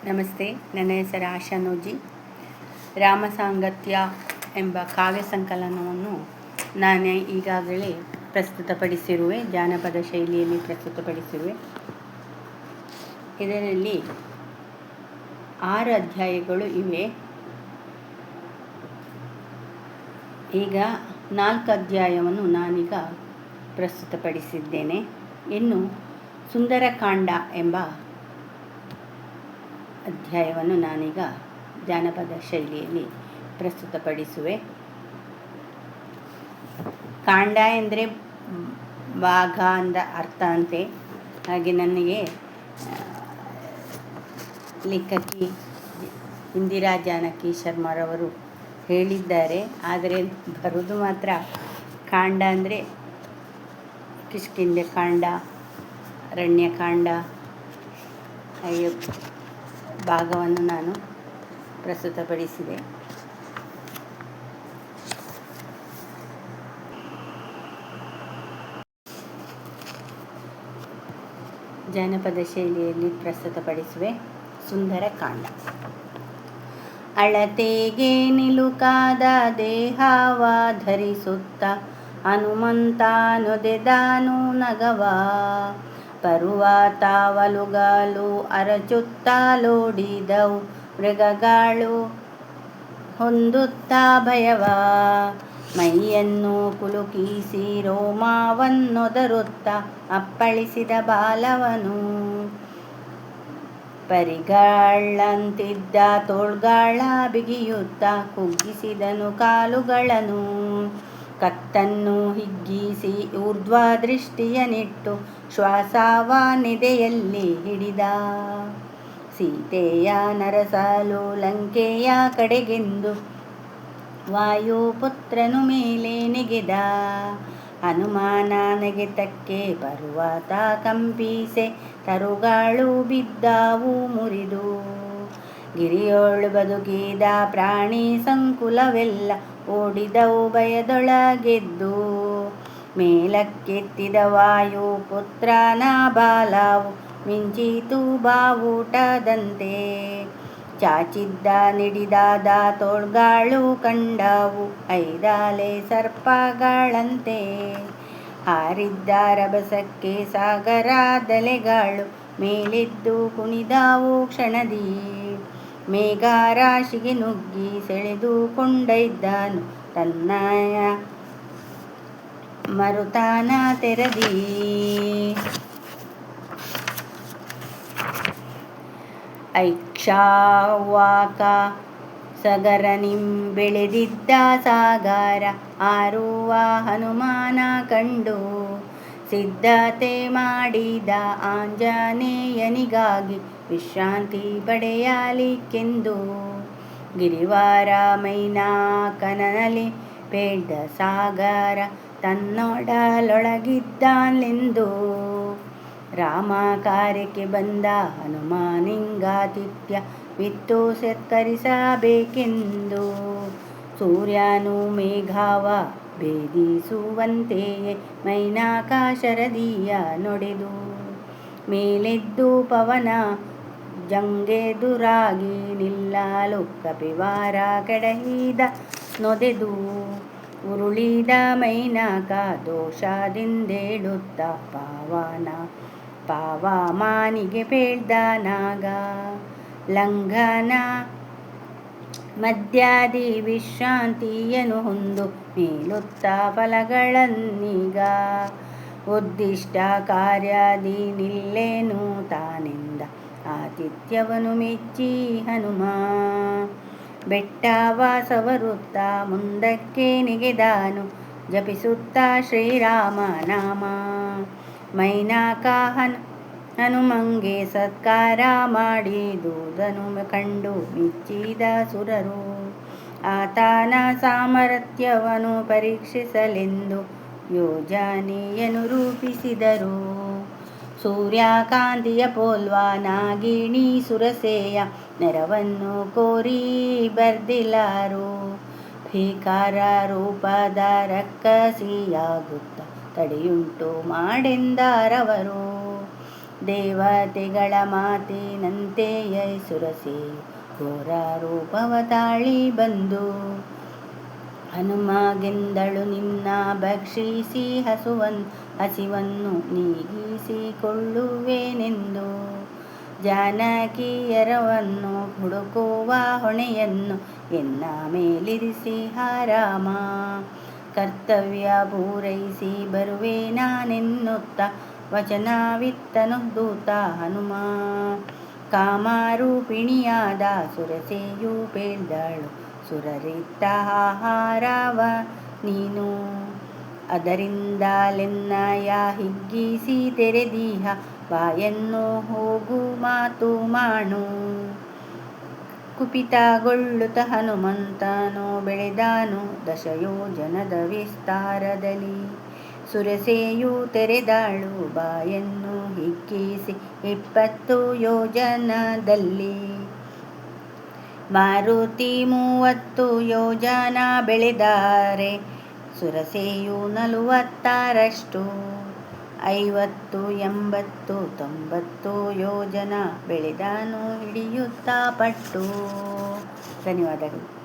ನಮಸ್ತೆ. ನನ್ನ ಹೆಸರು ಆಶಾ ನೋಜಿ. ರಾಮಸಾಂಗತ್ಯ ಎಂಬ ಕಾವ್ಯ ಸಂಕಲನವನ್ನು ನಾನು ಈಗಾಗಲೇ ಪ್ರಸ್ತುತಪಡಿಸಿರುವೆ, ಜಾನಪದ ಶೈಲಿಯಲ್ಲಿ ಪ್ರಸ್ತುತಪಡಿಸಿರುವೆ. ಇದರಲ್ಲಿ 6 ಅಧ್ಯಾಯಗಳು ಇವೆ. ಈಗ 4 ಅಧ್ಯಾಯವನ್ನು ನಾನೀಗ ಪ್ರಸ್ತುತಪಡಿಸಿದ್ದೇನೆ. ಇನ್ನು ಸುಂದರಕಾಂಡ ಎಂಬ ಅಧ್ಯಾಯವನ್ನು ನಾನೀಗ ಜಾನಪದ ಶೈಲಿಯಲ್ಲಿ ಪ್ರಸ್ತುತಪಡಿಸುವೆ. ಕಾಂಡ ಎಂದರೆ ಭಾಗ ಅಂದ ಅರ್ಥ ಅಂತೆ. ಹಾಗೆ ನನಗೆ ಲೇಖಕಿ ಇಂದಿರಾ ಜಾನಕಿ ಶರ್ಮರವರು ಹೇಳಿದ್ದಾರೆ. ಆದರೆ ಬರೋದು ಮಾತ್ರ ಕಾಂಡ ಅಂದರೆ ಕಿಷ್ಕಿಂಧೆ ಕಾಂಡ, ಅರಣ್ಯಕಾಂಡ ಭಾಗವನ್ನು ನಾನು ಪ್ರಸ್ತುತಪಡಿಸಿದೆ. ಜಾನಪದ ಶೈಲಿಯಲ್ಲಿ ಪ್ರಸ್ತುತಪಡಿಸುವೆ. ಸುಂದರಕಾಂಡ. ಅಳತೆಗೆ ನಿಲುಕಾದ ದೇಹವ ಧರಿಸುತ್ತ ಹನುಮಂತನೊದೆದಾನು ನಗವ, ಪರ್ವತವಲುಗಾಲು ಅರಚುತ್ತಲೋಡಿದವು ಮೃಗಗಳು ಹೊಂದುತ್ತ ಭಯವ, ಮೈಯನ್ನು ಕುಲುಕಿಸಿ ರೋಮವನ್ನೊದರುತ್ತ ಅಪ್ಪಳಿಸಿದ ಬಾಲವನು, ಪರಿಗಳಂತಿದ್ದ ತೋಳ್ಗಳ ಬಿಗಿಯುತ್ತ ಕುಗ್ಗಿಸಿದನು ಕಾಲುಗಳನ್ನು, ಕತ್ತನ್ನು ಹಿಗ್ಗಿಸಿ ಊರ್ಧ್ವ ದೃಷ್ಟಿಯನಿಟ್ಟು ಶ್ವಾಸವನೆದೆಯಲ್ಲಿ ಹಿಡಿದ, ಸೀತೆಯ ನರಸಲು ಲಂಕೆಯ ಕಡೆಗೆಂದು ವಾಯುಪುತ್ರನು ಮೇಲೆ ನೆಗೆದ, ಹನುಮಾನ ನೆಗೆತಕ್ಕೆ ಪರ್ವತ ಕಂಪಿಸೆ ತರುಗಳು ಬಿದ್ದವು ಮುರಿದು, ಗಿರಿಯೋಳು ಬದುಕಿದ ಪ್ರಾಣಿ ಸಂಕುಲವೆಲ್ಲ ಓಡಿದವು ಭಯದೊಳಗೆದ್ದು, ಮೇಲಕ್ಕೆತ್ತಿದ ವಾಯುಪುತ್ರನ ಬಾಲವು ಮಿಂಚಿತು ಬಾವುಟದಂತೆ, ಚಾಚಿದ್ದ ನಿಡಿದಾದ ತೋಳ್ಗಳು ಕಂಡವು ಐದಾಲೆ ಸರ್ಪಗಳಂತೆ, ಹಾರಿದ್ದ ರಭಸಕ್ಕೆ ಸಾಗರದಲೆಗಳು ಮೇಲೆದ್ದು ಕುಣಿದವು ಕ್ಷಣದಿ, ಮೇಘರಾಶಿಗೆ ನುಗ್ಗಿ ಸೆಳೆದುಕೊಂಡೊಯ್ದನು ತನ್ನಯ ಮರುತನ ತೆರದಿ, ಐಕ್ಷವಾಕ ಸಗರನಿಂ ಬೆಳೆದಿದ್ದ ಸಾಗರ ಆರುವ ಹನುಮಾನ ಕಂಡು, ಸಿದ್ಧತೆ ಮಾಡಿದ ಆಂಜನೇಯನಿಗಾಗಿ ವಿಶ್ರಾಂತಿ ಪಡೆಯಲಿಕ್ಕೆಂದು, ಗಿರಿವಾರ ಮೈನಾಕನಲ್ಲಿ ಬೇಡ್ದ ಸಾಗರ ತನ್ನೊಡಲೊಳಗಿದ್ದಾನೆಂದು, ರಾಮ ಕಾರ್ಯಕ್ಕೆ ಬಂದ ಹನುಮಾನಿಂಗಾತಿಥ್ಯ ವಿತ್ತು ಸತ್ಕರಿಸಬೇಕೆಂದು, ಸೂರ್ಯನು ಮೇಘವ ಭೇದಿಸುವಂತೆಯೇ ಮೈನಾಕ ಶರದಿಯ ನೊಡೆದು, ಮೇಲೆದ್ದು ಪವನ ಜಂಗೆದುರಾಗಿ ನಿಲ್ಲಲು ಕಪಿವಾರ ಕೆಡಹಿದ ನೊದೆದು, ಉರುಳಿದ ಮೈನಾಕ ದೋಷದಿಂದೇಳುತ್ತ ಪಾವಮಾನಿಗೆ ಬೇಡ್ದ ನಾಗ, ಲಂಘನ ಮಧ್ಯಾದಿ ವಿಶ್ರಾಂತಿಯನು ಹೊಂದು ಮೇಲುತ್ತ ಫಲಗಳನ್ನೀಗ, ಉದ್ದಿಷ್ಟ ಕಾರ್ಯದಿ ನಿಲ್ಲೆನು ತಾನೆಂದ ಆತಿಥ್ಯವನ್ನು ಮೆಚ್ಚಿ ಹನುಮ, ಬೆಟ್ಟವ ಸವರುತ್ತ ಮುಂದಕ್ಕೆ ನೆಗೆದಾನು ಜಪಿಸುತ್ತ ಶ್ರೀರಾಮ ನಾಮ, ಮೈನಾಕ ಹನುಮಂಗೆ ಸತ್ಕಾರ ಮಾಡಿದುದನು ಕಂಡು ಮೆಚ್ಚಿದ ಸುರರು, ಆತನ ಸಾಮರ್ಥ್ಯವನ್ನು ಪರೀಕ್ಷಿಸಲೆಂದು ಯೋಜನೆಯನ್ನು ರೂಪಿಸಿದರು, ಸೂರ್ಯಕಾಂತಿಯ ಪೋಲ್ವ ನಾಗಿಣಿ ಸುರಸೆಯ ನೆರವನ್ನು ಕೋರಿ ಬರ್ದಿಲಾರು, ಭೀಕರ ರೂಪದ ರಕ್ಕಸಿಯಾಗುತ್ತ ತಡೆಯುಂಟು ಮಾಡೆಂದರವರು, ದೇವತೆಗಳ ಮಾತಿನಂತೆಯೇ ಸುರಸೆಯು ಘೋರ ರೂಪವ ತಾಳಿ ಬಂದು ಹನುಮಗೆಂದಳು ನಿನ್ನ ಭಕ್ಷಿಸಿ ಹಸಿವನ್ನು ನೀಗಿಸಿಕೊಳ್ಳುವೆನೆಂದು. ಜಾನಕಿಯರವನ್ನು ಹುಡುಕುವ ಹೊಣೆಯನ್ನು ಎನ್ನ ಮೇಲಿರಿಸಿ ರಾಮ, ಕರ್ತವ್ಯ ಪೂರೈಸಿ ಬರುವೆ ನಾನೆನ್ನುತ್ತ ವಚನವಿತ್ತನು ದೂತ ಹನುಮ. ಕಾಮರೂಪಿಣಿಯಾದ ಸುರಸೆಯು ಬೇಳ್ದಳು ಸುರರಿತ್ತ ಆಹಾರವ ನೀನು, ಅದರಿಂದಲೆನ್ನಯ ಹಿಗ್ಗಿಸಿ ತೆರೆದೀಹ ಬಾಯನ್ನು ಹೋಗು ಮಾತು ಮಾಡು. ಕುಪಿತಗೊಳ್ಳುತ್ತ ಹನುಮಂತನು ಬೆಳೆದನು ದಶಯೋಜನದ ವಿಸ್ತಾರದಲ್ಲಿ. ಸುರಸೆಯು ತೆರೆದಳು ಬಾಯನ್ನು ಹಿಗ್ಗಿಸಿ 20 ಯೋಜನದಲ್ಲಿ. ಮಾರುತಿ 30 ಯೋಜನ ಬೆಳೆದರೆ ಸುರಸೆಯು 40ರಷ್ಟು. 50, 80, 90 ಯೋಜನ ಬೆಳೆದನು ಹಿಡಿಯುತ್ತಾ ಪಟ್ಟು. ಧನ್ಯವಾದಗಳು.